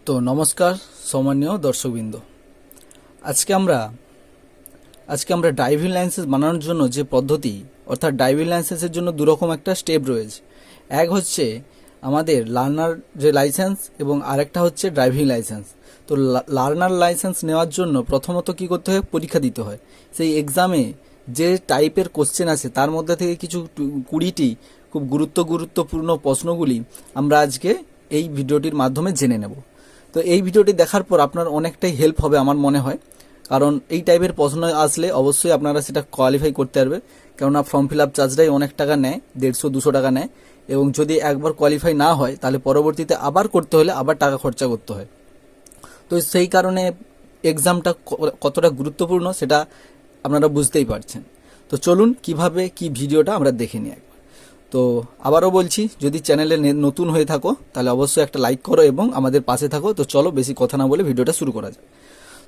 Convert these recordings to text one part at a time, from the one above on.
তো নমস্কার সম্মানীয় দর্শকবৃন্দ। আজকে আমরা ড্রাইভিং লাইসেন্স বানানোর জন্য যে পদ্ধতি, অর্থাৎ ড্রাইভিং লাইসেন্সের জন্য দুরকম একটা স্টেপ রয়েছে। এক হচ্ছে আমাদের লার্নার যে লাইসেন্স এবং আরেকটা হচ্ছে ড্রাইভিং লাইসেন্স। তো লার্নার লাইসেন্স নেওয়ার জন্য প্রথমত কি করতে হয়, পরীক্ষা দিতে হয়। সেই এক্সামে যে টাইপের কোশ্চেন আছে তার মধ্যে থেকে কিছু 20টি খুব গুরুত্বপূর্ণ প্রশ্নগুলি আমরা আজকে এই ভিডিওটির মাধ্যমে জেনে নেব। তো এই ভিডিওটি দেখার পর আপনার অনেকটাই হেল্প হবে আমার মনে হয়, কারণ এই টাইপের প্রশ্ন আসলে অবশ্যই আপনারা সেটা কোয়ালিফাই করতে পারবে। কেননা ফর্ম ফিল আপ চার্জটাই অনেক টাকা নেয়, 150-200 টাকা নেয়, এবং যদি একবার কোয়ালিফাই না হয় তাহলে পরবর্তীতে আবার করতে হলে আবার টাকা খরচা করতে হয়। তো সেই কারণে এক্সামটা কতটা গুরুত্বপূর্ণ সেটা আপনারা বুঝতেই পারছেন। তো চলুন কিভাবে কি ভিডিওটা আমরা দেখে নিই একবার। তো আবারও বলছি, যদি চ্যানেলে নতুন হয়ে থাকো তাহলে অবশ্যই একটা লাইক করো এবং আমাদের পাশে থাকো। তো চলো বেশি কথা না বলে ভিডিওটা শুরু করা যায়।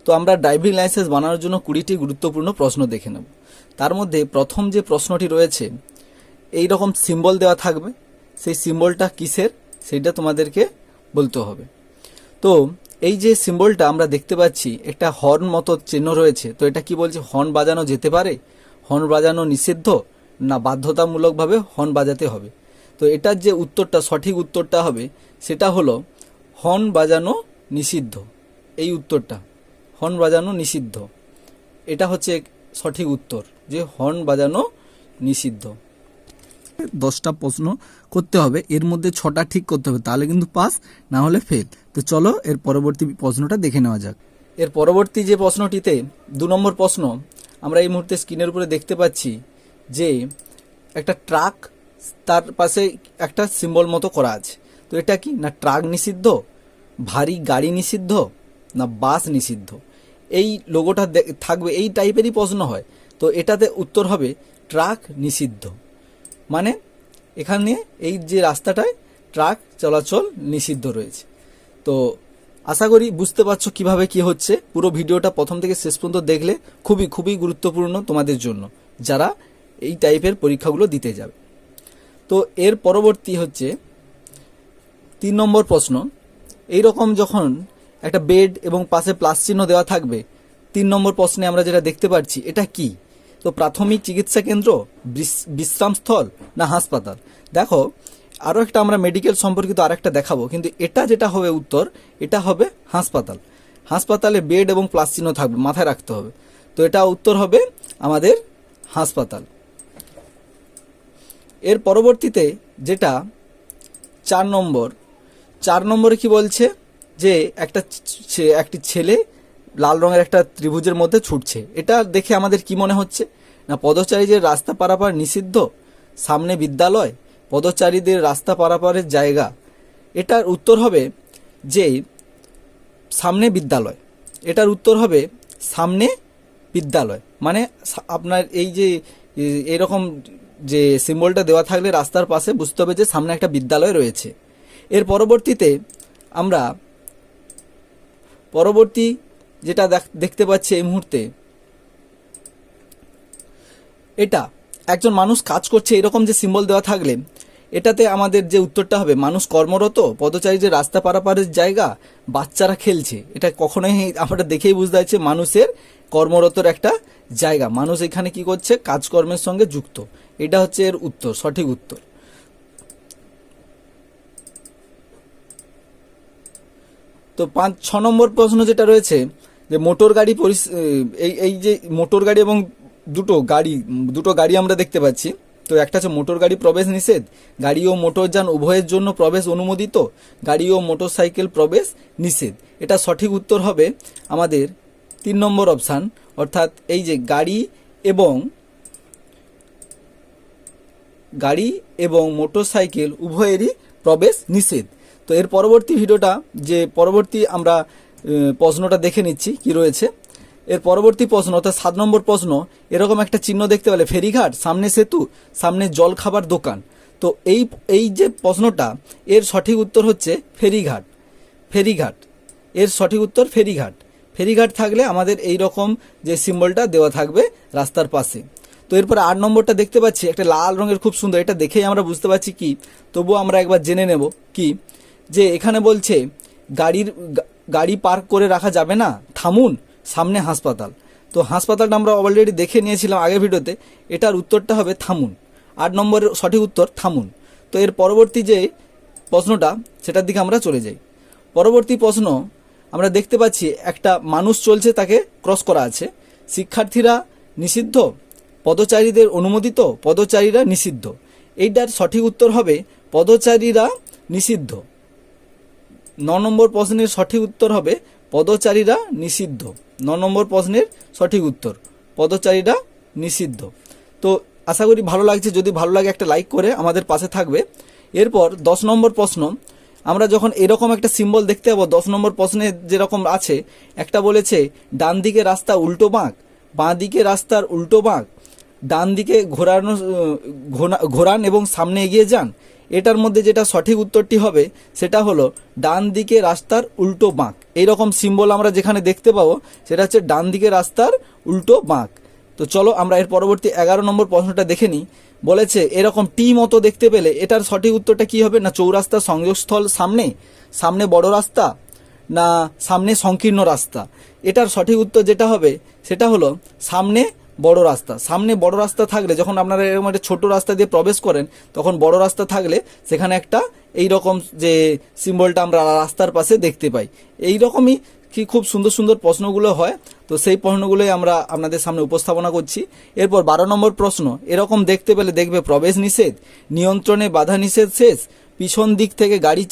তো আমরা ড্রাইভিং লাইসেন্স বানানোর জন্য 20টি গুরুত্বপূর্ণ প্রশ্ন দেখে নেব। তার মধ্যে প্রথম যে প্রশ্নটি রয়েছে, এই রকম সিম্বল দেওয়া থাকবে, সেই সিম্বলটা কিসের সেটা তোমাদেরকে বলতে হবে। তো এই যে সিম্বলটা আমরা দেখতে পাচ্ছি, একটা হর্ন মতো চিহ্ন রয়েছে। তো এটা কি বলছে, হর্ন বাজানো যেতে পারে, হর্ন বাজানো নিষিদ্ধ, না বাধ্যতামূলকভাবে হর্ন বাজাতে হবে। তো এটার যে উত্তরটা, সঠিক উত্তরটা হবে সেটা হলো হর্ন বাজানো নিষিদ্ধ। এই উত্তরটা হর্ন বাজানো নিষিদ্ধ, এটা হচ্ছে সঠিক উত্তর, যে হর্ন বাজানো নিষিদ্ধ। 10টা প্রশ্ন করতে হবে, এর মধ্যে 6টা ঠিক করতে হবে, তাহলে কিন্তু পাস, না হলে ফেল। তো চলো এর পরবর্তী প্রশ্নটা দেখে নেওয়া যাক। এর পরবর্তী যে প্রশ্নটিতে 2 নম্বর প্রশ্ন, আমরা এই মুহূর্তে স্ক্রিনের উপরে দেখতে পাচ্ছি যে একটা ট্রাক, তার পাশে একটা সিম্বল মতো করা আছে। তো এটা কি, না ট্রাক নিষিদ্ধ, ভারী গাড়ি নিষিদ্ধ, না বাস নিষিদ্ধ। এই লোগোটা থাকবে, এই টাইপেরই প্রশ্ন হয়। তো এটাতে উত্তর হবে ট্রাক নিষিদ্ধ। মানে এখানে এই যে রাস্তাটায় ট্রাক চলাচল নিষিদ্ধ রয়েছে। তো আশা করি বুঝতে পারছো কিভাবে কি হচ্ছে। পুরো ভিডিওটা প্রথম থেকে শেষ পর্যন্ত দেখলে খুবই গুরুত্বপূর্ণ তোমাদের জন্য, যারা এই টাইপের পরীক্ষাগুলো দিতে যাবে। তো এর পরবর্তী হচ্ছে 3 নম্বর প্রশ্ন। এই রকম যখন একটা বেড এবং পাশে প্লাস চিহ্ন দেওয়া থাকবে, 3 নম্বর প্রশ্নে আমরা যেটা দেখতে পাচ্ছি, এটা কি? তো প্রাথমিক চিকিৎসা কেন্দ্র, বিশ্রামস্থল, না হাসপাতাল। দেখো আরও একটা আমরা মেডিকেল সম্পর্কিত আরেকটা দেখাবো, কিন্তু এটা যেটা হবে উত্তর, এটা হবে হাসপাতাল। হাসপাতালে বেড এবং প্লাস চিহ্ন থাকবে, মাথায় রাখতে হবে। তো এটা উত্তর হবে আমাদের হাসপাতাল। এর পরবর্তীতে যেটা 4 নম্বরে কি বলছে, যে একটি ছেলে লাল রঙের একটা ত্রিভুজের মধ্যে ছুটছে। এটা দেখে আমাদের কি মনে হচ্ছে, না পদচারীদের রাস্তা পারাপার নিষিদ্ধ, সামনে বিদ্যালয়, পদচারীদের রাস্তা পারাপারের জায়গা। এটার উত্তর হবে যে সামনে বিদ্যালয়। এটার উত্তর হবে সামনে বিদ্যালয়। মানে আপনার এই যে এরকম যে সিম্বলটা দেওয়া থাকলে রাস্তার পাশে, বুঝতে হবে যে সামনে একটা বিদ্যালয় রয়েছে। এর পরবর্তীতে আমরা যেটা দেখতে পাচ্ছি এই মুহূর্তে, এটা একজন মানুষ কাজ করছে, এরকম যে সিম্বল দেওয়া থাকলে এটাতে আমাদের যে উত্তরটা হবে, মানুষ কর্মরত, পদচারী যে রাস্তা পারাপারের জায়গা, বাচ্চারা খেলছে। এটা কখনোই আমরা দেখেই বুঝতে পারছি মানুষের কর্মরতর একটা জায়গা, মানুষ এখানে কি করছে, কাজকর্মের সঙ্গে যুক্ত। এটা হচ্ছে এর উত্তর, সঠিক উত্তর। তো 6 নম্বর প্রশ্ন যেটা রয়েছে, যে মোটর গাড়ি এই যে মোটর গাড়ি এবং দুটো গাড়ি আমরা দেখতে পাচ্ছি। তো একটা হচ্ছে মোটর গাড়ি প্রবেশ নিষেধ, গাড়ি ও মোটরযান উভয়ের জন্য প্রবেশ অনুমোদিত, গাড়ি ও মোটর সাইকেল প্রবেশ নিষেধ। এটা সঠিক উত্তর হবে আমাদের 3 নম্বর অপশান, অর্থাৎ এই যে গাড়ি এবং মোটর সাইকেল উভয়েরই প্রবেশ নিষেধ। তো এর পরবর্তী ভিডিওটা, যে পরবর্তী আমরা প্রশ্নটা দেখে নিচ্ছি কি রয়েছে। এর পরবর্তী প্রশ্ন, অর্থাৎ 7 নম্বর প্রশ্ন, এরকম একটা চিহ্ন দেখতে পেলে, ফেরিঘাট, সামনে সেতু, সামনে জল খাবার দোকান। তো এই যে প্রশ্নটা, এর সঠিক উত্তর হচ্ছে ফেরিঘাট। এর সঠিক উত্তর ফেরিঘাট থাকলে আমাদের এই রকম যে সিম্বলটা দেওয়া থাকবে রাস্তার পাশে। তো এরপরে 8 নম্বরটা দেখতে পাচ্ছি, একটা লাল রঙের, খুব সুন্দর। এটা দেখেই আমরা বুঝতে পারছি কি, তবুও আমরা একবার জেনে নেব কি, যে এখানে বলছে গাড়ি পার্ক করে রাখা যাবে না, থামুন, সামনে হাসপাতাল। তো হাসপাতালটা আমরা অলরেডি দেখে নিয়েছিলাম আগের ভিডিওতে, এটার উত্তরটা হবে থামুন। 8 নম্বরের সঠিক উত্তর থামুন। তো এর পরবর্তী যে প্রশ্নটা সেটার দিকে আমরা চলে যাই। পরবর্তী প্রশ্ন আমরা দেখতে পাচ্ছি একটা মানুষ চলছে, তাকে ক্রস করা আছে। শিক্ষার্থীরা নিষিদ্ধ, পদচারীদের অনুমোদিত, পদচারীরা নিষিদ্ধ। এইটার সঠিক উত্তর হবে পদচারীরা নিষিদ্ধ। 9 নম্বর প্রশ্নের সঠিক উত্তর হবে পদচারীরা নিষিদ্ধ। 9 নম্বর প্রশ্নের সঠিক উত্তর পদচারীরা নিষিদ্ধ। তো আশা করি ভালো লাগছে, যদি ভালো লাগে একটা লাইক করে আমাদের পাশে থাকবে। এরপর 10 নম্বর প্রশ্ন, আমরা যখন এরকম একটা সিম্বল দেখতে পাবো, 10 নম্বর প্রশ্নে যেরকম আছে, একটা বলেছে ডান দিকে রাস্তা উল্টো বাঁক, বাঁ দিকে রাস্তার উল্টো বাঁক, ডান দিকে ঘোরান এবং সামনে এগিয়ে যান। এটার মধ্যে যেটা সঠিক উত্তরটি হবে সেটা হলো ডান দিকে রাস্তার উল্টো বাঁক। এইরকম সিম্বল আমরা যেখানে দেখতে পাবো সেটা হচ্ছে ডান দিকে রাস্তার উল্টো বাঁক। তো চলো আমরা এর পরবর্তী 11 নম্বর প্রশ্নটা দেখে নিই। বলেছে এরকম টি মতো দেখতে পেলে এটার সঠিক উত্তরটা কি হবে? না চৌরাস্তার সংযোগস্থল সামনে, সামনে বড় রাস্তা, না সামনে সংকীর্ণ রাস্তা। এটার সঠিক উত্তর যেটা হবে সেটা হলো সামনে বড় রাস্তা। সামনে বড় রাস্তা থাকলে, যখন আপনারা এরকম একটা ছোট রাস্তা দিয়ে প্রবেশ করেন, তখন বড় রাস্তা থাকলে সেখানে একটা এই রকম যে সিম্বলটা আমরা রাস্তার পাশে দেখতে পাই। এই রকমই কি খুব সুন্দর সুন্দর প্রশ্নগুলো হয়। তো সেই প্রশ্নগুলোই আমরা আপনাদের সামনে উপস্থাপনা করছি। এরপর 12 নম্বর প্রশ্ন, এরকম দেখতে পেলে দেখবে প্রবেশ নিষেধ, নিয়ন্ত্রণে বাধা নিষেধ শেষ, পিছন দিক থেকে গাড়ি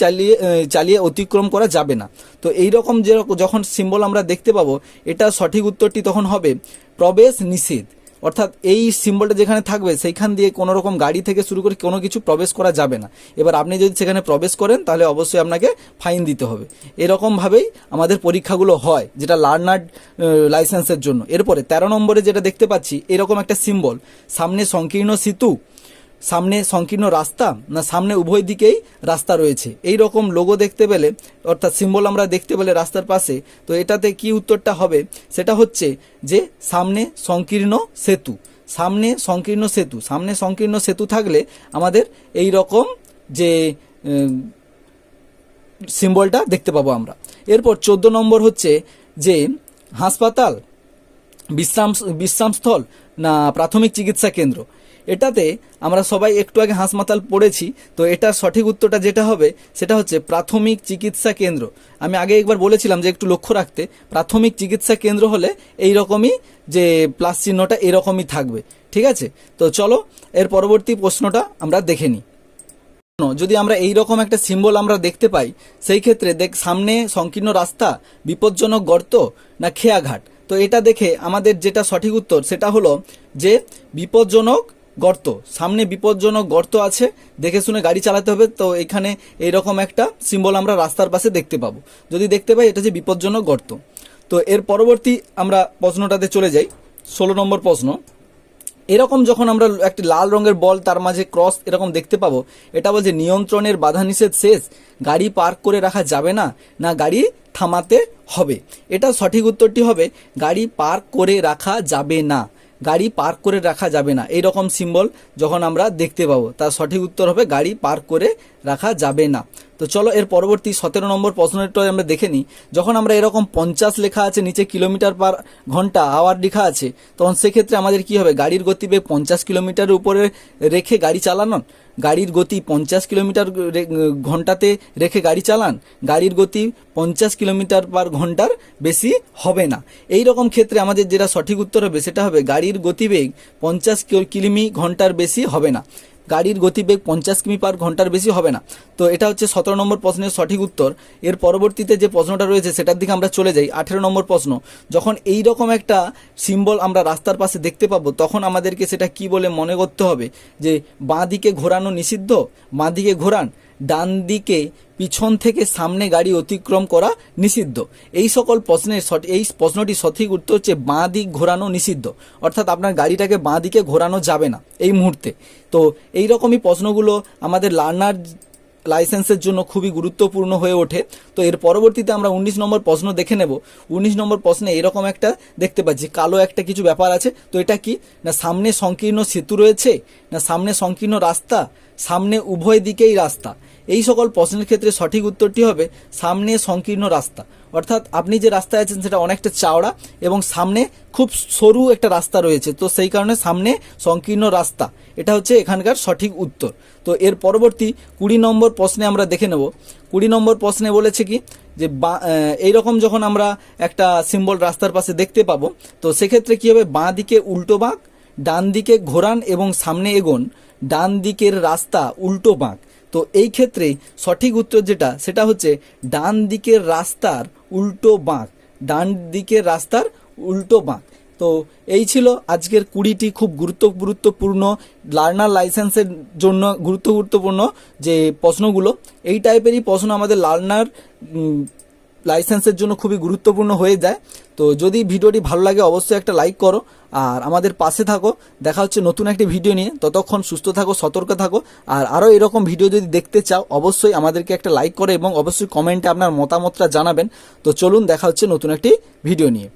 চালিয়ে অতিক্রম করা যাবে না। তো এই রকম যে যখন সিম্বল আমরা দেখতে পাবো, এটা সঠিক উত্তরটি তখন হবে প্রবেশ নিষেধ। অর্থাৎ এই সিম্বলটা যেখানে থাকবে সেইখান দিয়ে কোনো রকম গাড়ি থেকে শুরু করে কোনো কিছু প্রবেশ করা যাবে না। এবার আপনি যদি সেখানে প্রবেশ করেন তাহলে অবশ্যই আপনাকে ফাইন দিতে হবে। এরকমভাবেই আমাদের পরীক্ষাগুলো হয়, যেটা লার্নার লাইসেন্সের জন্য। এরপরে 13 নম্বরে যেটা দেখতে পাচ্ছি, এরকম একটা সিম্বল, সামনে সংকীর্ণ সেতু, সামনে সংকীর্ণ রাস্তা, না সামনে উভয় দিকেই রাস্তা রয়েছে। এই রকম লোগো দেখতে পেলে, অর্থাৎ সিম্বল আমরা দেখতে পেলে রাস্তার পাশে, তো এটাতে কি উত্তরটা হবে? সেটা হচ্ছে যে সামনে সংকীর্ণ সেতু। সামনে সংকীর্ণ সেতু, সামনে সংকীর্ণ সেতু থাকলে আমাদের এই রকম যে সিম্বলটা দেখতে পাবো আমরা। এরপর 14 নম্বর হচ্ছে যে হাসপাতাল, বিশ্রামস্থল, না প্রাথমিক চিকিৎসা কেন্দ্র। এটাতে আমরা সবাই একটু আগে হাসপাতাল পড়েছি, তো এটার সঠিক উত্তরটা যেটা হবে সেটা হচ্ছে প্রাথমিক চিকিৎসা কেন্দ্র। আমি আগে একবার বলেছিলাম যে একটু লক্ষ্য রাখতে, প্রাথমিক চিকিৎসা কেন্দ্র হলে এই রকমই যে প্লাস চিহ্নটা এরকমই থাকবে। ঠিক আছে, তো চলো এর পরবর্তী প্রশ্নটা আমরা দেখে নিই। যদি আমরা এই রকম একটা সিম্বল আমরা দেখতে পাই, সেই ক্ষেত্রে সামনে সংকীর্ণ রাস্তা, বিপজ্জনক গর্ত, না খেয়াঘাট। তো এটা দেখে আমাদের যেটা সঠিক উত্তর সেটা হলো যে বিপজ্জনক গর্ত। সামনে বিপজ্জনক গর্ত আছে, দেখে শুনে গাড়ি চালাতে হবে। তো এখানে এইরকম একটা সিম্বল আমরা রাস্তার পাশে দেখতে পাবো। যদি দেখতে পাই এটা হচ্ছে বিপজ্জনক গর্ত। তো এর পরবর্তী আমরা প্রশ্নটাতে চলে যাই। 16 নম্বর প্রশ্ন, এরকম যখন আমরা একটি লাল রঙের বল, তার মাঝে ক্রস এরকম দেখতে পাবো, এটা বলছে নিয়ন্ত্রণের বাধা নিষেধ শেষ, গাড়ি পার্ক করে রাখা যাবে না, না গাড়ি থামাতে হবে। এটা সঠিক উত্তরটি হবে গাড়ি পার্ক করে রাখা যাবে না। গাড়ি পার্ক করে রাখা যাবে না এইরকম সিম্বল যখন আমরা দেখতে পাবো, তার সঠিক উত্তর হবে গাড়ি পার্ক করে রাখা যাবে না। তো চলো এর পরবর্তী 17 নম্বর প্রশ্নটা আমরা দেখে নিই। যখন আমরা এরকম 50 লেখা আছে, নিচে কিলোমিটার পার ঘন্টা আওয়ার লেখা আছে, তখন সেক্ষেত্রে আমাদের কি হবে? গাড়ির গতিবেগ 50 কিলোমিটারের উপরে রেখে গাড়ি চালানো, গাড়ির গতি 50 কিলোমিটার ঘন্টাতে রেখে গাড়ি চালান, গাড়ির গতি 50 কিলোমিটার পার ঘন্টার বেশি হবে না। এই রকম ক্ষেত্রে আমাদের যেটা সঠিক উত্তর হবে সেটা হবে গাড়ির গতিবেগ 50 কিমি ঘন্টার বেশি হবে না। গাড়ির গতিবেগ 50 কিমি পার ঘন্টার বেশি হবে না। তো এটা হচ্ছে 17 নম্বর প্রশ্নের সঠিক উত্তর। এর পরবর্তীতে যে প্রশ্নটা রয়েছে সেটার দিকে আমরা চলে যাই। 18 নম্বর প্রশ্ন, যখন এই রকম একটা সিম্বল আমরা রাস্তার পাশে দেখতে পাবো, তখন আমাদেরকে সেটা কি বলে মনে করতে হবে? যে বাঁ দিকে ঘোরানো নিষিদ্ধ, বাঁ দিকে ঘোরান, ডান দিকে পিছন থেকে সামনে গাড়ি অতিক্রম করা নিষিদ্ধ। এই সকল প্রশ্নের এই প্রশ্নটি সঠিক উত্তর হচ্ছে বাঁ দিক ঘোরানো নিষিদ্ধ। অর্থাৎ আপনার গাড়িটাকে বাঁ দিকে ঘোরানো যাবে না এই মুহূর্তে। তো এই রকমই প্রশ্নগুলো আমাদের লার্নার লাইসেন্সের জন্য খুবই গুরুত্বপূর্ণ হয়ে ওঠে। তো এর পরবর্তীতে আমরা 19 নম্বর প্রশ্ন দেখে নেব। 19 নম্বর প্রশ্নে এরকম একটা দেখতে পাচ্ছি, কালো একটা কিছু ব্যাপার আছে। তো এটা কি? না সামনে সংকীর্ণ সেতু রয়েছে, না সামনে সংকীর্ণ রাস্তা, সামনে উভয় দিকেই রাস্তা। এই সকল প্রশ্নের ক্ষেত্রে সঠিক উত্তরটি হবে সামনে সংকীর্ণ রাস্তা। অর্থাৎ আপনি যে রাস্তায় আছেন সেটা অনেকটা চওড়া এবং সামনে খুব সরু একটা রাস্তা রয়েছে, তো সেই কারণে সামনে সংকীর্ণ রাস্তা, এটা হচ্ছে এখানকার সঠিক উত্তর। তো এর পরবর্তী 20 নম্বর প্রশ্নে আমরা দেখে নেব। 20 নম্বর প্রশ্নে বলেছে কি যে এইরকম যখন আমরা একটা সিম্বল রাস্তার পাশে দেখতে পাবো, তো সেক্ষেত্রে কি হবে, বাঁ দিকে উল্টো বাঁক, ডান দিকে ঘোরান এবং সামনে এগোন, ডান দিকের রাস্তা উল্টো বাঁক। তো এই ক্ষেত্রে সঠিক উত্তর যেটা সেটা হচ্ছে ডান দিকের রাস্তার উল্টো বাঁক, ডান দিকের রাস্তার উল্টো বাঁক। তো এই ছিল আজকের 20টি খুব গুরুত্বপূর্ণ লার্নার লাইসেন্সের জন্য গুরুত্বপূর্ণ যে প্রশ্নগুলো। এই টাইপেরই প্রশ্ন আমাদের লার্নার লাইসেন্সের জন্য খুবই গুরুত্বপূর্ণ হয়ে যায়। তো যদি ভিডিওটি ভালো লাগে অবশ্যই একটা লাইক করো আর আমাদের পাশে থাকো। দেখা হচ্ছে নতুন একটি ভিডিও নিয়ে, ততক্ষণ সুস্থ থাকো, সতর্ক থাকো। আর আরও এরকম ভিডিও যদি দেখতে চাও অবশ্যই আমাদেরকে একটা লাইক করো এবং অবশ্যই কমেন্টে আপনার মতামতটা জানাবেন। তো চলুন দেখা হচ্ছে নতুন একটি ভিডিও নিয়ে।